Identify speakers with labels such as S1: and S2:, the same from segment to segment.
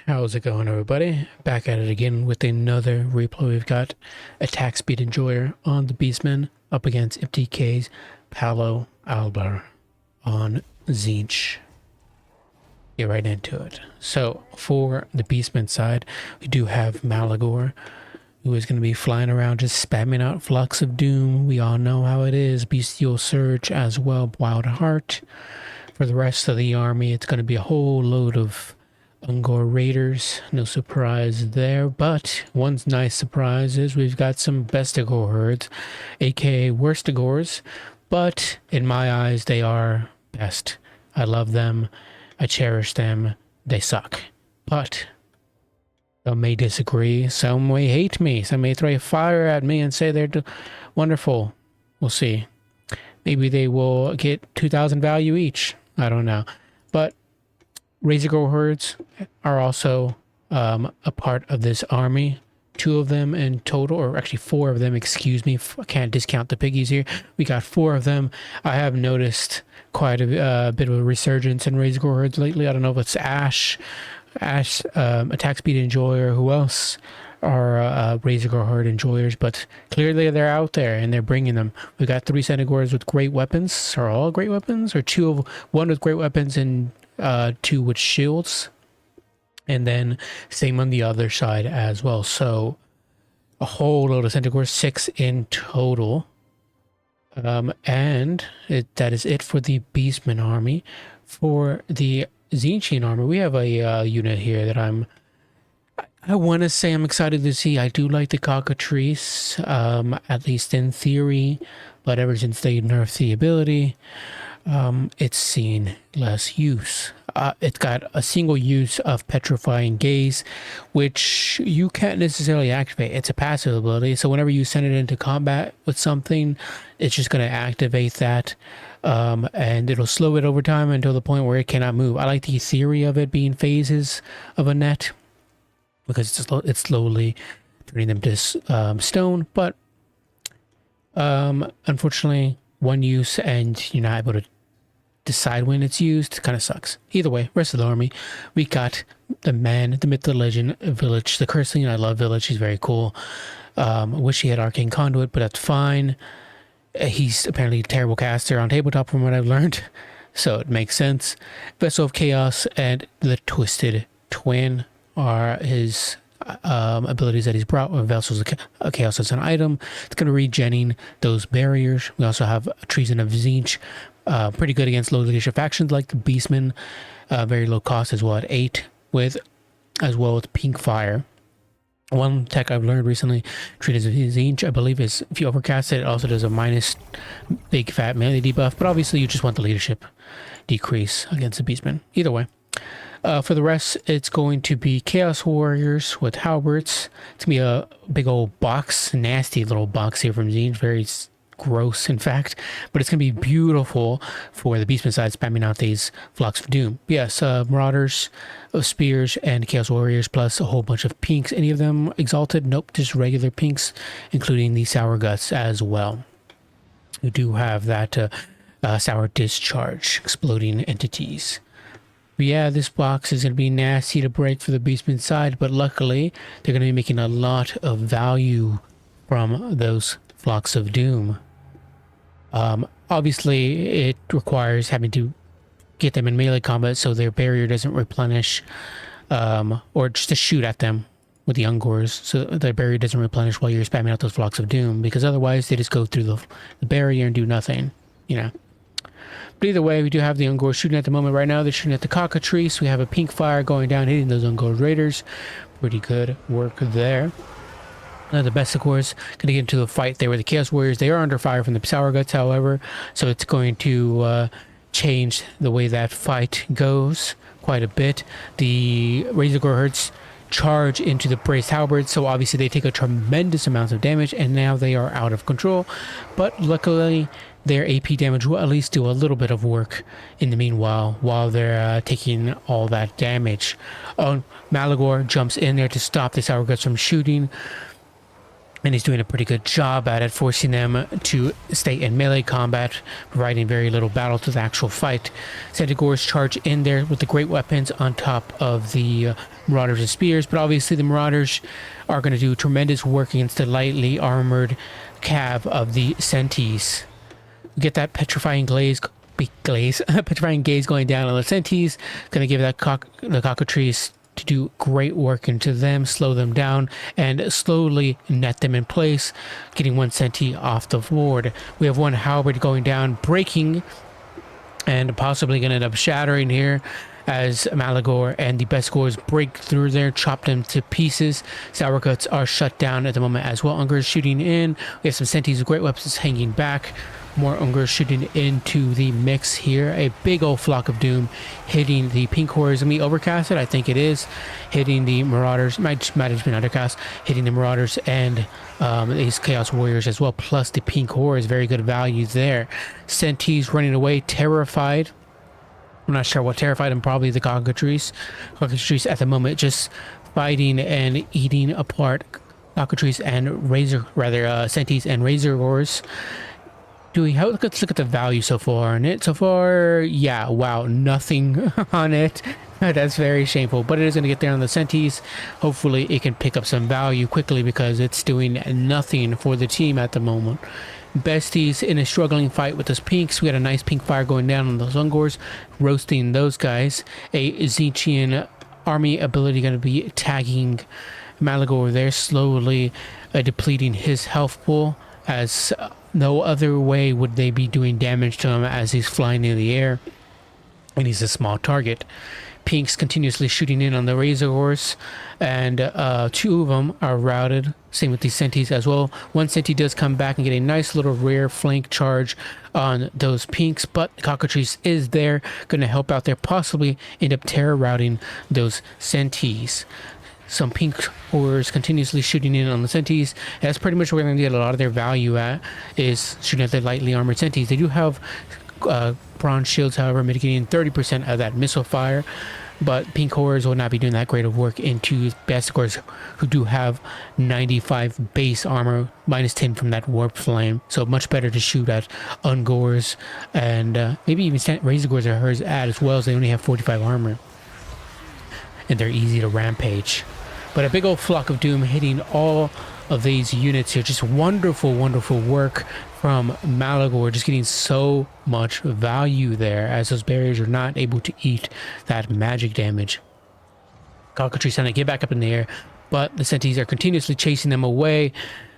S1: How's it going, everybody? Back at it again with another replay. We've got Attack Speed Enjoyer on the Beastmen up against MTK's Palo Albar on Tzeentch. Get right into it. So, for the Beastmen side, we do have Malagor, who is going to be flying around just spamming out Flux of Doom. We all know how it is. Bestial Surge as well, Wild Heart. For the rest of the army, it's going to be a whole load of Ungor Raiders, no surprise there, but one nice surprise is we've got some Bestigor herds, aka Worstigors, but in my eyes they are best. I love them, I cherish them, they suck. But some may disagree, some may hate me, some may throw fire at me and say they're wonderful. We'll see. Maybe they will get 2,000 value each. I don't know. But Razorgore herds are also a part of this army. 2 of them in total, or actually 4 of them, excuse me. I can't discount the piggies here. We got 4 of them. I have noticed quite a bit of a resurgence in Razorgore herds lately. I don't know if it's Ash, Attack Speed Enjoyer, who else are Razorgore herd enjoyers, but clearly they're out there and they're bringing them. We got 3 Centaurs with great weapons. Are all great weapons? Or 1 with great weapons and 2 with shields, and then same on the other side as well. So a whole load of Centaurs, 6 in total. And that is it for the Beastmen army. For the Tzeentchian army, we have a unit here that I want to say I'm excited to see. I do like the Cockatrice, at least in theory, but ever since they nerfed the ability, it's seen less use. It's got a single use of Petrifying Gaze, which you can't necessarily activate. It's a passive ability, so whenever you send it into combat with something, it's just going to activate that, and it'll slow it over time until the point where it cannot move. I like the theory of it being phases of a net, because it's slowly turning them to stone, but unfortunately, one use and you're not able to decide when it's used. Kind of sucks. Either way, rest of the army, we got the man, the myth, the legend, Village, the Cursing. I love Village. He's very cool. Wish he had Arcane Conduit, but that's fine. He's apparently a terrible caster on tabletop from what I've learned, so it makes sense. Vessel of Chaos and the Twisted Twin are his abilities that he's brought. With Vessels of Chaos as an item, it's going to regenning those barriers. We also have Treason of Tzeentch, pretty good against low leadership factions like the Beastmen, very low cost as well at 8, with as well with Pink Fire. One tech I've learned recently, Treason of Tzeentch, I believe, is if you overcast it, it also does a minus big fat melee debuff, but obviously you just want the leadership decrease against the Beastmen. Either way. For the rest, it's going to be Chaos Warriors with halberds. It's going to be a big old box, nasty little box here from Tzeentch, very gross in fact, but it's going to be beautiful for the Beastman side, spamming out these Flocks of Doom. Yes, Marauders of Spears and Chaos Warriors, plus a whole bunch of pinks. Any of them exalted? Nope, just regular pinks, including the Sour Guts as well. We do have that Sour Discharge, exploding entities. But yeah, this box is going to be nasty to break for the Beastman side, but luckily they're going to be making a lot of value from those Flocks of Doom. Obviously, it requires having to get them in melee combat so their barrier doesn't replenish, or just to shoot at them with the Ungors so their barrier doesn't replenish while you're spamming out those Flocks of Doom, because otherwise they just go through the barrier and do nothing, you know. But either way, we do have the Ungor shooting at the moment. Right now, they're shooting at the Cockatrice. We have a Pink Fire going down, hitting those Ungor Raiders. Pretty good work there. The Bestigors going to get into a fight there with the Chaos Warriors. They are under fire from the Sour Guts, however, so it's going to change the way that fight goes quite a bit. The Razorgore herds charge into the Braced Halberds, so obviously they take a tremendous amount of damage, and now they are out of control. But luckily, their AP damage will at least do a little bit of work in the meanwhile, while they're taking all that damage. Malagor jumps in there to stop the Sour Guts from shooting. and he's doing a pretty good job at it, forcing them to stay in melee combat, providing very little battle to the actual fight. Centaurs charge in there with the great weapons on top of the Marauders and Spears, but obviously the Marauders are going to do tremendous work against the lightly armored cav of the Tzeentch. We get that petrifying petrifying gaze going down on the Tzeentch, going to give that the Cockatrice to do great work into them, slow them down, and slowly net them in place, getting one Tzeentch off the board. We have one halberd going down, breaking, and possibly going to end up shattering here as Malagor and the Besgors break through there, chop them to pieces. Sourcuts are shut down at the moment as well. Ungers shooting in. We have some Tzeentch with great weapons hanging back. More Ungers shooting into the mix here. A big old flock of doom hitting the pink horrors. And we overcasted, I think it is, hitting the Marauders. Might have been undercast, hitting the Marauders and these Chaos Warriors as well, plus the pink horrors. Very good value there. Tzeentch running away, terrified. I'm not sure what terrified him, probably the Cockatrice. Cockatrice at the moment just fighting and eating apart Cockatrice and Tzeentch and Razorgors. Let's look at the value so far on it. So far, yeah, wow, nothing on it. That's very shameful, but it is going to get there on the Tzeentch. Hopefully it can pick up some value quickly because it's doing nothing for the team at the moment. Besties in a struggling fight with those pinks. We had a nice pink fire going down on those Ungors, roasting those guys. A Tzeentchian army ability going to be tagging Malagor there, slowly depleting his health pool, as no other way would they be doing damage to him as he's flying in the air and he's a small target. Pinks continuously shooting in on the Razorgors, and two of them are routed. Same with the Tzeentch as well. One Tzeentch does come back and get a nice little rear flank charge on those pinks, but the Cockatrice is there, going to help out there, possibly end up terror routing those Tzeentch. Some pink horrors continuously shooting in on the Tzeentch. That's pretty much where they're going to get a lot of their value at, is shooting at the lightly armored Tzeentch. They do have bronze shields, however, mitigating 30% of that missile fire, but pink horrors will not be doing that great of work into Besgors, who do have 95 base armor, minus 10 from that warp flame, so much better to shoot at Ungors and maybe even Razorgors are hers at, as well as they only have 45 armor and they're easy to rampage. But a big old flock of doom hitting all of these units here. Just wonderful, wonderful work from Malagor, just getting so much value there, as those barriers are not able to eat that magic damage. Cockatrice trying to get back up in the air, but the Tzeentch are continuously chasing them away,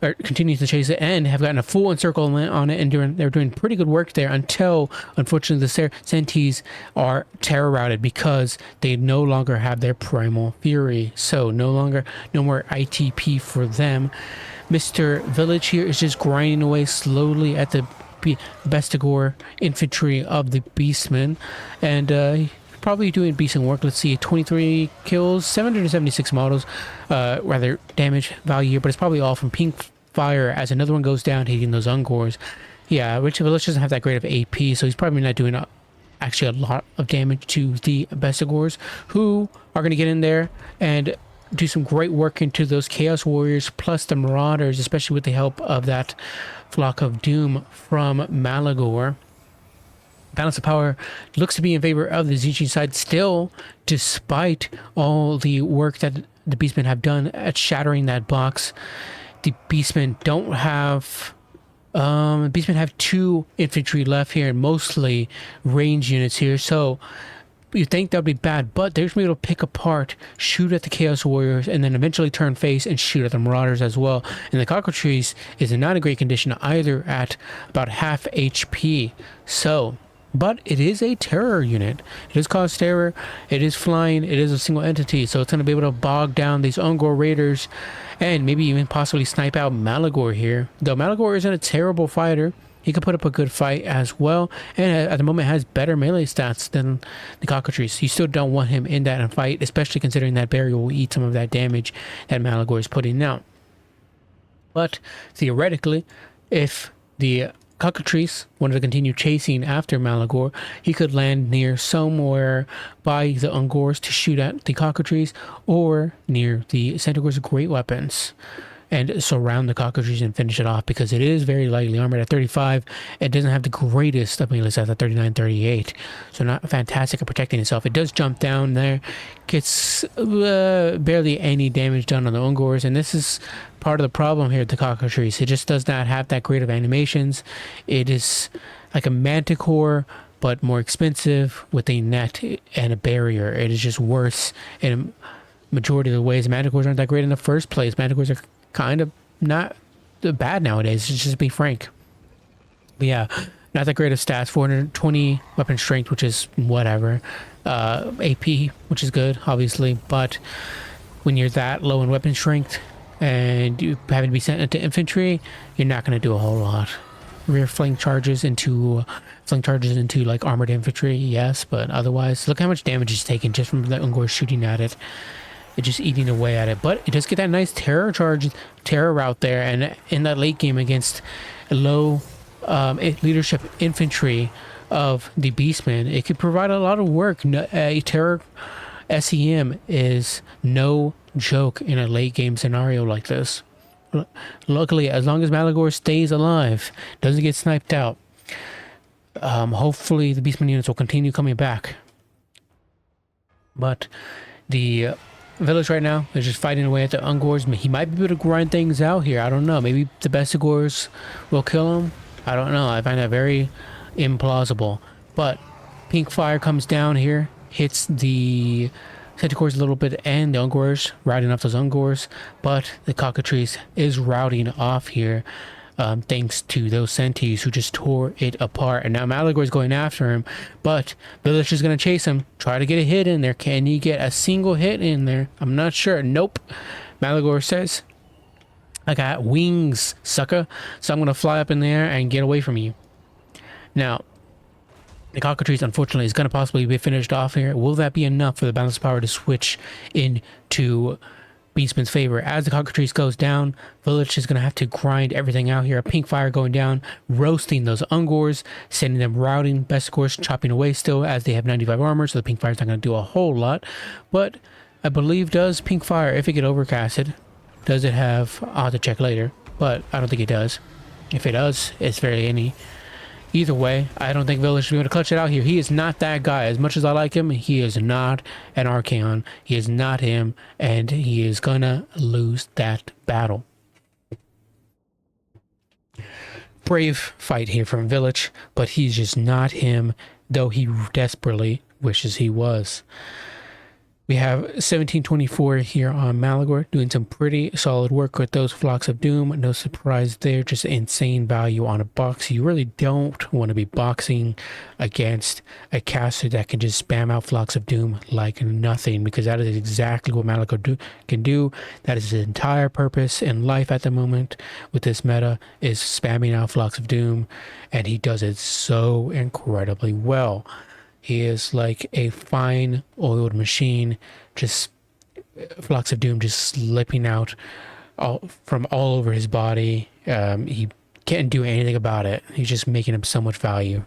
S1: or continuing to chase it, and have gotten a full encirclement on it, and they're doing pretty good work there until, unfortunately, the Tzeentch are terror routed because they no longer have their primal fury. So no more ITP for them. Mr. Village here is just grinding away slowly at the Bestigor infantry of the Beastmen, and probably doing decent work. Let's see, 23 kills, 776 models, rather damage value here, but it's probably all from pink fire as another one goes down hitting those Ungors. Yeah, Rich Village doesn't have that great of AP, so he's probably not doing actually a lot of damage to the Bestigors, who are going to get in there and do some great work into those Chaos Warriors plus the Marauders, especially with the help of that Flock of Doom from Malagor. Balance of power looks to be in favor of the Tzeentch side still, despite all the work that the Beastmen have done at shattering that box. The Beastmen don't have... Beastmen have 2 infantry left here, and mostly range units here, so you think that would be bad, but they're going to be able to pick apart, shoot at the Chaos Warriors, and then eventually turn face and shoot at the Marauders as well. And the Cockatrice is in not a great condition either, at about half HP. So... but it is a terror unit. It does cause terror. It is flying. It is a single entity. So it's going to be able to bog down these Ungor Raiders and maybe even possibly snipe out Malagor here. Though Malagor isn't a terrible fighter. He could put up a good fight as well. And at the moment has better melee stats than the Cockatrice. You still don't want him in that fight, especially considering that barrier will eat some of that damage that Malagor is putting out. But theoretically, if the Cockatrice wanted to continue chasing after Malagor, he could land near somewhere by the Ungors to shoot at the Cockatrice, or near the Centaur's great weapons. and surround the Cockatrice and finish it off, because it is very lightly armored at 35. It doesn't have the greatest of melee stats at 39, 38, so not fantastic at protecting itself. It does jump down there, gets barely any damage done on the Ungors, and this is part of the problem here at the Cockatrice. It just does not have that great of animations. It is like a Manticore, but more expensive with a net and a barrier. It is just worse in a majority of the ways. Manticores aren't that great in the first place. Manticores are kind of not bad nowadays, just to be frank. But yeah, not that great of stats. 420 weapon strength, which is whatever. AP, which is good, obviously. But when you're that low in weapon strength and you having to be sent into infantry, you're not going to do a whole lot. Rear flank charges into like armored infantry, yes, but otherwise, look how much damage it's taken just from the Ungor shooting at it. It's just eating away at it. But it does get that nice terror route there, and in that late game against low leadership infantry of the Beastmen, it could provide a lot of work. A terror SEM is no joke in a late game scenario like this. Luckily, as long as Malagor stays alive, doesn't get sniped out, hopefully the Beastmen units will continue coming back. But the village right now is just fighting away at the Ungors. He might be able to grind things out here. I don't know. Maybe the Bestigors will kill him. I don't know. I find that very implausible. But pink fire comes down here, hits the Centaurs a little bit, and the Ungors, routing off those Ungors, but the Cockatrice is routing off here, thanks to those Centaurs who just tore it apart. And now Malagor is going after him, but Village is going to chase him, try to get a hit in there. Can he get a single hit in there? I'm not sure. Nope. Malagor says, I got wings, sucker, so I'm going to fly up in there and get away from you. Now, the Cockatrice, unfortunately, is going to possibly be finished off here. Will that be enough for the balance of power to switch into Beastman's favor? As the Cockatrice goes down, Village is going to have to grind everything out here. A pink fire going down, roasting those Ungors, sending them routing. Bestigors chopping away still, as they have 95 armor, so the pink fire is not going to do a whole lot. But I believe, does pink fire, if it get overcasted, does it have... I'll have to check later, but I don't think it does. If it does, it's barely any. Either way, I don't think Village should be able to clutch it out here. He is not that guy. As much as I like him, he is not an Archaon. He is not him, and he is gonna lose that battle. Brave fight here from Village, but he's just not him, though he desperately wishes he was. We have 1724 here on Malagor, doing some pretty solid work with those Flocks of Doom. No surprise there, just insane value on a box. You really don't want to be boxing against a caster that can just spam out Flocks of Doom like nothing, because that is exactly what Malagor can do. That is his entire purpose in life at the moment with this meta, is spamming out Flocks of Doom, and he does it so incredibly well. He is like a fine oiled machine, just Flocks of Doom just slipping out from all over his body. He can't do anything about it. He's just making him so much value.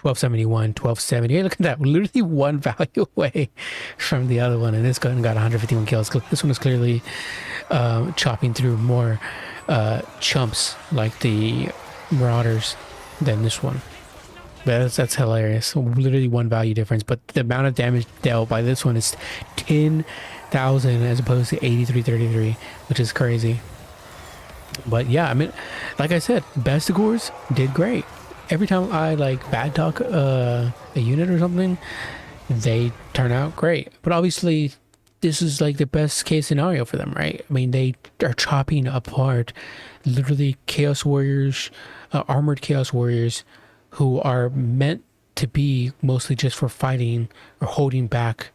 S1: 1271, 1270. Hey, look at that. Literally one value away from the other one. And this gun got 151 kills. This one is clearly chopping through more chumps like the Marauders than this one. That's hilarious. Literally one value difference, but the amount of damage dealt by this one is 10,000 as opposed to 8333, which is crazy. But yeah, I mean, like I said, Bestigors did great. Every time I like bad talk a unit or something, they turn out great. But obviously, this is like the best case scenario for them, right? I mean, they are chopping apart literally Chaos Warriors, armored Chaos Warriors, who are meant to be mostly just for fighting or holding back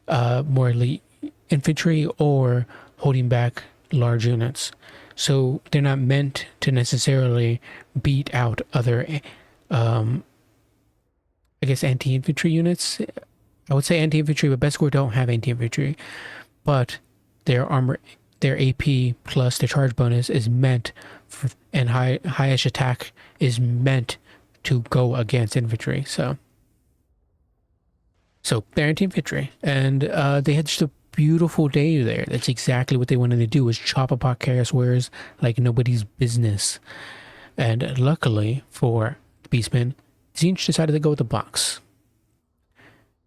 S1: more elite infantry or holding back large units. So they're not meant to necessarily beat out other, I guess, anti-infantry units. I would say anti-infantry, but Bestigor don't have anti-infantry. But their armor, their AP plus their charge bonus is meant for, and high-ish attack is meant to go against infantry. So they're anti-infantry, and they had just a beautiful day there. That's exactly what they wanted to do, was chop apart Chaos Warriors like nobody's business. And luckily for the Beastmen, Tzeentch decided to go with the box.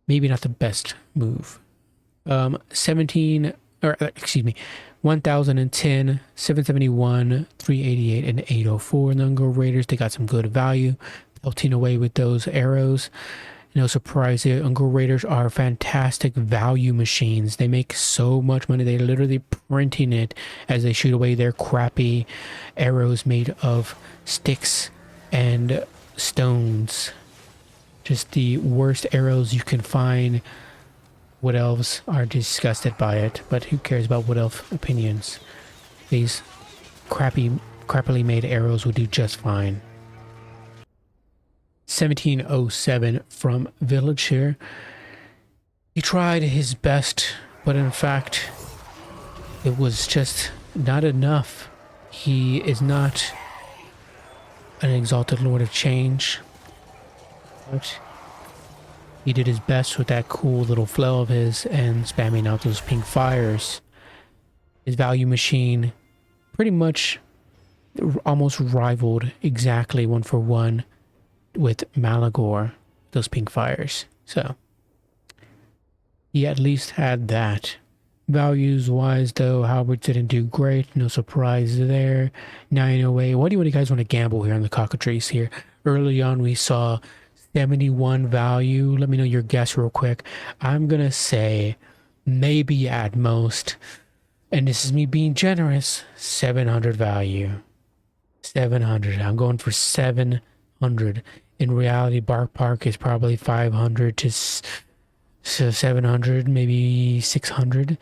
S1: Maybe not the best move. 1010, 771, 388, and 804 in the Ungo Raiders. They got some good value, pelting away with those arrows. No surprise, the Ungo Raiders are fantastic value machines. They make so much money. They're literally printing it as they shoot away their crappy arrows made of sticks and stones. Just the worst arrows you can find. Wood elves are disgusted by it, but who cares about wood elf opinions? These crappily made arrows will do just fine. 1707 from Village here. He tried his best, but in fact, it was just not enough. He is not an exalted lord of change, but he did his best with that cool little flow of his and spamming out those pink fires. His value machine pretty much almost rivaled exactly 1-for-1 with Malagor, those pink fires. So he at least had that. Values wise though, Halberd didn't do great. No surprise there. 908. What do you guys want to gamble here on the Cockatrice here? Early on we saw 71 value. Let me know your guess real quick. I'm gonna say maybe at most, and this is me being generous, 700 value. 700. I'm going for 700. In reality, Bark Park is probably 500 to 700, maybe 600.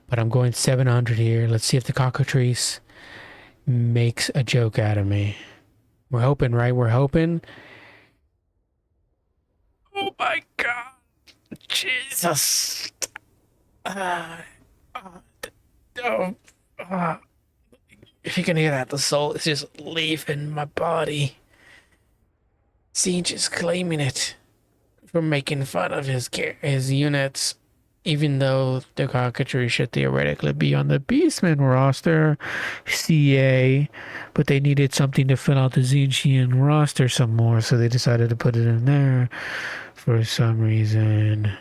S1: But I'm going 700 here. Let's see if the Cockatrice makes a joke out of me. We're hoping, right? We're hoping. Oh my god. Jesus. If you can hear that, the soul is just leaving my body. Tzeentch is claiming it for making fun of his units, even though the Cockatrice should theoretically be on the Beastmen roster, CA, but they needed something to fill out the Tzeentchian roster some more, so they decided to put it in there for some reason.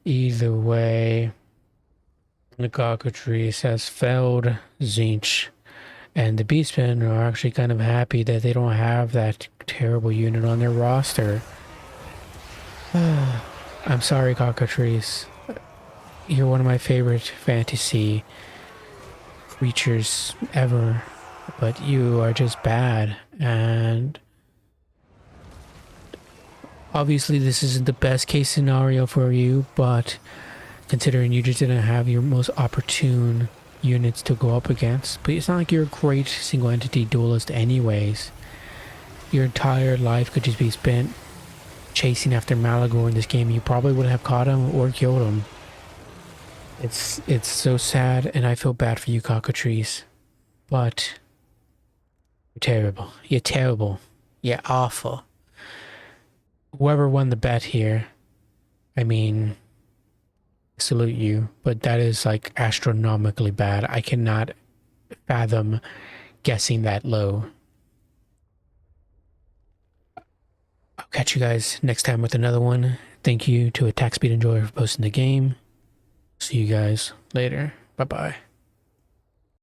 S1: Either way, the Cockatrice has failed Tzeentch, and the Beastmen are actually kind of happy that they don't have that terrible unit on their roster. I'm sorry, Cockatrice. You're one of my favorite fantasy creatures ever, but you are just bad, and obviously this isn't the best case scenario for you, but considering you just didn't have your most opportune units to go up against, but it's not like you're a great single entity duelist anyways. Your entire life could just be spent chasing after Malagor in this game. You probably would have caught him or killed him. It's so sad, and I feel bad for you, Cockatrice. But you're terrible. You're terrible. You're awful. Whoever won the bet here, I mean, salute you, but that is like astronomically bad. I cannot fathom guessing that low. I'll catch you guys next time with another one. Thank you to Attack Speed Enjoyer for posting the game. See you guys later. Bye-bye.